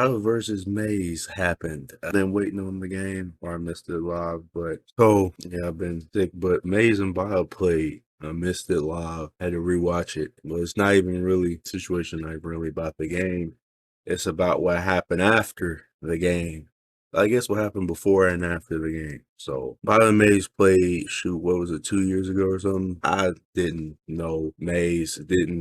Chibatta versus Mayz happened. I've been waiting on the game, or I missed it live. But so yeah, I've been sick. But Mayz and Bio played. I missed it live. Had to rewatch it. But it's not even really situation. Not really about the game. It's about what happened after the game. I guess what happened before and after the game. So Bio and Mayz played, shoot, what was it, 2 years ago or something? I didn't know Mayz,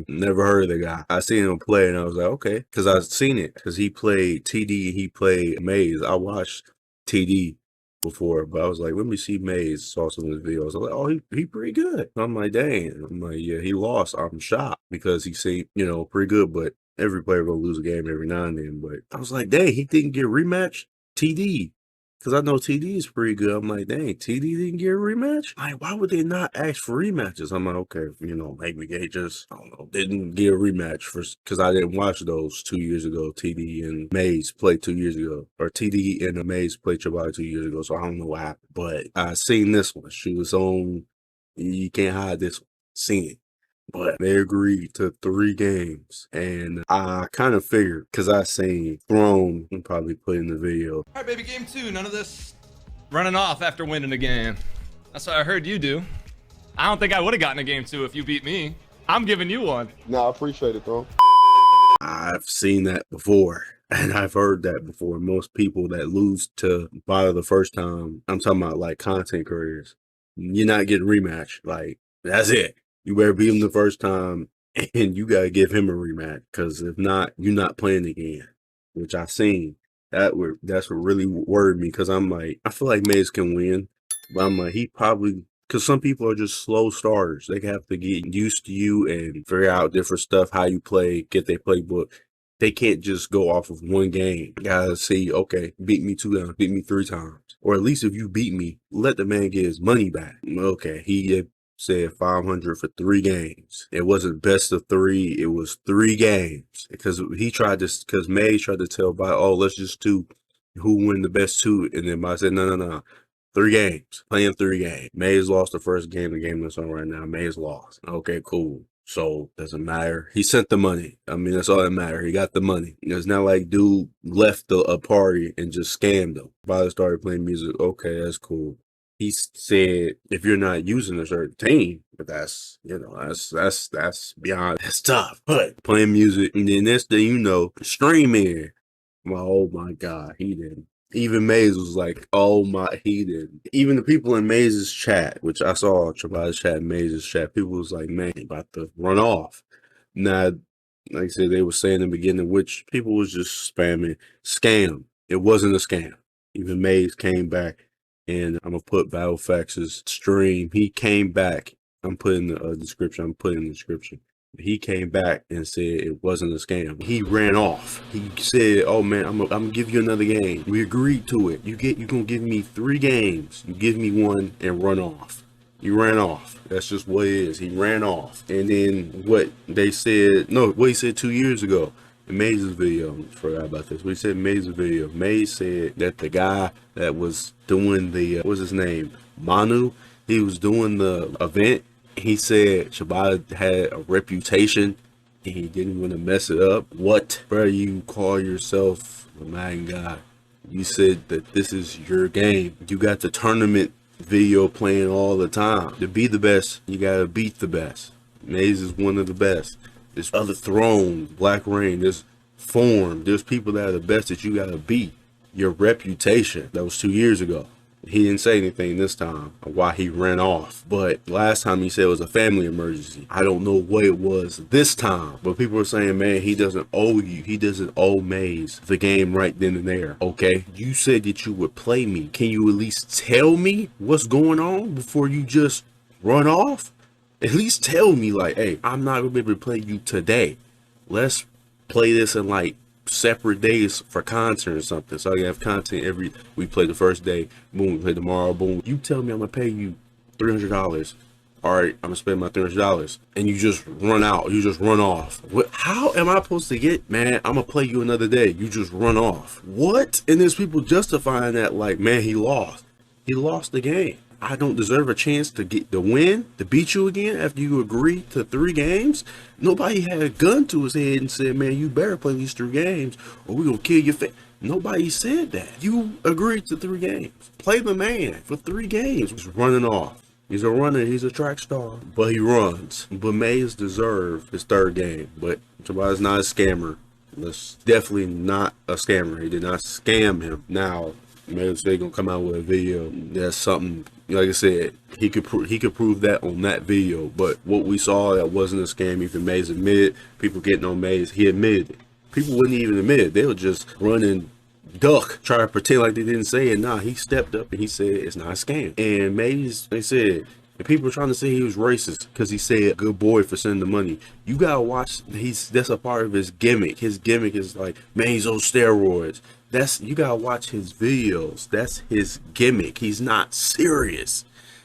never heard of the guy. I seen him play and I was like, okay, because I seen it, because he played TD, he played Mayz. I watched TD before, but I was like, let me see Mayz. Saw some of his videos. I was like, oh, he pretty good. I'm like, dang. I'm like, yeah, he lost. I'm shocked because he seemed, pretty good, but every player gonna lose a game every now and then. But I was like, dang, he didn't get rematched. TD, because I know TD is pretty good. I'm like, dang, TD didn't get a rematch? Like, why would they not ask for rematches? I'm like, okay, maybe they just, I don't know, didn't get a rematch because I didn't watch those 2 years ago. TD and Mayz played 2 years ago, or TD and the Mayz played Chibatta 2 years ago, so I don't know what happened. But I seen this one. She was on, you can't hide this one. Seen it. But they agreed to 3 games, and I kind of figured, because I seen Throne probably put in the video. All right, baby, game 2. None of this running off after winning a game. That's what I heard you do. I don't think I would have gotten a game 2 if you beat me. I'm giving you one. No, I appreciate it, though. I've seen that before, and I've heard that before. Most people that lose to Bada the first time, I'm talking about like content creators, you're not getting rematch. Like, that's it. You better beat him the first time, and you gotta give him a rematch, because if not, you're not playing again. Which I've seen. That's what really worried me, because I'm like, I feel like Mayz can win, but I'm like, he probably, because some people are just slow starters. They have to get used to you and figure out different stuff, how you play, get their playbook. They can't just go off of one game. Gotta see, okay, beat me 2 times, beat me 3 times. Or at least if you beat me, let the man get his money back. Okay, he said 500 for 3 games. It wasn't best of 3. It was 3 games, because because Mayz tried to tell by, oh, let's just do who win the best 2. And then I said, no. 3 games, playing 3 games. Mayz lost the first game, the game that's on right now. Mayz lost. Okay, cool. So doesn't matter. He sent the money. I mean, that's all that matters. He got the money. It's not like dude left a party and just scammed them. Father started playing music. Okay, that's cool. He said, if you're not using a certain team, but that's beyond, that's tough. But playing music, and then next thing streaming. Well, oh my God, he didn't. Even Mayz was like, oh my, he didn't. Even the people in Mayz's chat, which I saw Chibatta's chat, Mayz's chat, people was like, man, he about to run off. Now, like I said, they were saying in the beginning, which people was just spamming, scam. It wasn't a scam. Even Mayz came back. And I'm going to put Battlefax's stream. He came back. I'm putting the description. He came back and said it wasn't a scam. He ran off. He said, oh man, I'm gonna give you another game. We agreed to it. You're gonna give me 3 games. You give me 1 and run off. You ran off. That's just what it is. He ran off. And then what he said 2 years ago. Mayz's video, I forgot about this. We said Mayz's video. Mayz said that the guy that was doing the, what's his name? Manu, he was doing the event. He said Chibatta had a reputation and he didn't want to mess it up. What? Bro, you call yourself a man guy. You said that this is your game. You got the tournament video playing all the time. To be the best, you gotta beat the best. Mayz is one of the best. There's other Throne, Black Rain, there's Form, there's people that are the best that you gotta beat. Your reputation, that was 2 years ago. He didn't say anything this time why he ran off, but last time he said it was a family emergency. I don't know what it was this time, but people are saying, man, he doesn't owe you. He doesn't owe Mayz the game right then and there. Okay, you said that you would play me. Can you at least tell me what's going on before you just run off? At least tell me, like, hey, I'm not gonna be able to play you today. Let's play this in like separate days for content or something. So I have content we play the first day, boom, we play tomorrow, boom. You tell me I'm gonna pay you $300. All right, I'm gonna spend my $300, and you just run out. You just run off. How am I supposed to get, man? I'm gonna play you another day. You just run off. What? And there's people justifying that, like, man, he lost. He lost the game. I don't deserve a chance to get the win, to beat you again after you agreed to 3 games. Nobody had a gun to his head and said, man, you better play these 3 games or we're going to kill your face. Nobody said that. You agreed to 3 games. Play the man for 3 games. He's running off. He's a runner. He's a track star. But he runs. But Mayz deserved his 3rd game. But Chibatta's not a scammer. That's definitely not a scammer. He did not scam him. Now, maybe they're gonna come out with a video. That's something. Like I said, he could prove that on that video. But what we saw, that wasn't a scam. Even Mayz admitted. People getting on Mayz. He admitted it. People wouldn't even admit it. They would just run and duck, try to pretend like they didn't say it. Nah, he stepped up and he said it's not a scam. And Mayz, they said, and people were trying to say he was racist because he said good boy for sending the money. You gotta watch. That's a part of his gimmick. His gimmick is like Mayz on steroids. You gotta watch his videos. That's his gimmick. He's not serious.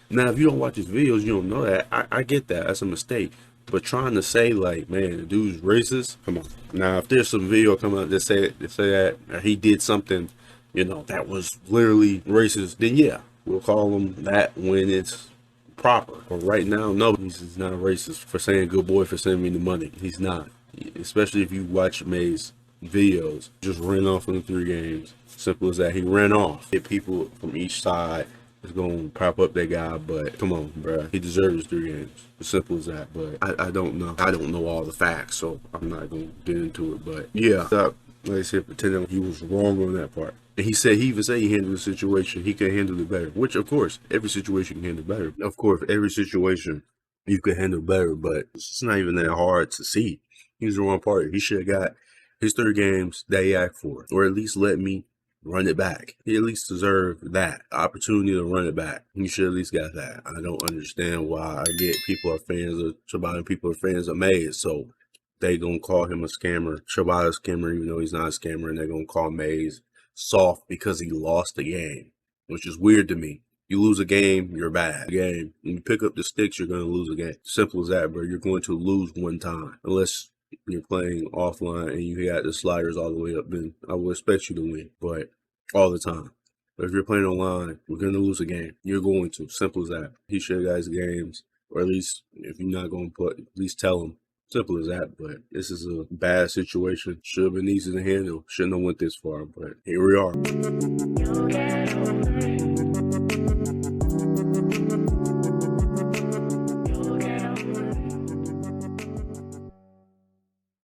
Now, if you don't watch his videos, you don't know that. I get that. That's a mistake. But trying to say like, man, the dude's racist. Come on. Now, if there's some video come out that say that he did something, you know, that was literally racist, then yeah, we'll call him that when it's proper. But right now, no, he's not a racist for saying good boy for sending me the money. He's not. Especially if you watch Mayz videos. Just ran off in the 3 games. Simple as that. He ran off. Hit people from each side. It's gonna prop up that guy, but come on, bruh. He deserves 3 games. As simple as that. But I don't know. I don't know all the facts, so I'm not gonna get into it. But yeah, like I said, pretending he was wrong on that part. And he even said he handled the situation. He could handle it better. Which, of course, every situation can handle better. Of course, every situation you can handle better, but it's not even that hard to see. He's the wrong party. He should have got his 3 games that he asked for, or at least let me run it back. He at least deserved that opportunity to run it back. He should at least got that. I don't understand why. I get people are fans of Chibatta and people are fans of Mayz, so they gonna call him a scammer, Chibatta a scammer, even though he's not a scammer, and they're gonna call Mayz soft because he lost the game, which is weird to me. You lose a game, you're bad. When you pick up the sticks, you're gonna lose a game. Simple as that, bro. You're going to lose one time unless you're playing offline and you got the sliders all the way up, then I would expect you to win, but all the time. But if you're playing online, we're going to lose a game. You're going to. Simple as that. He should have got his games, or at least if you're not going to put, at least tell him. Simple as that. But this is a bad situation. Should have been easy to handle. Shouldn't have went this far, but here we are.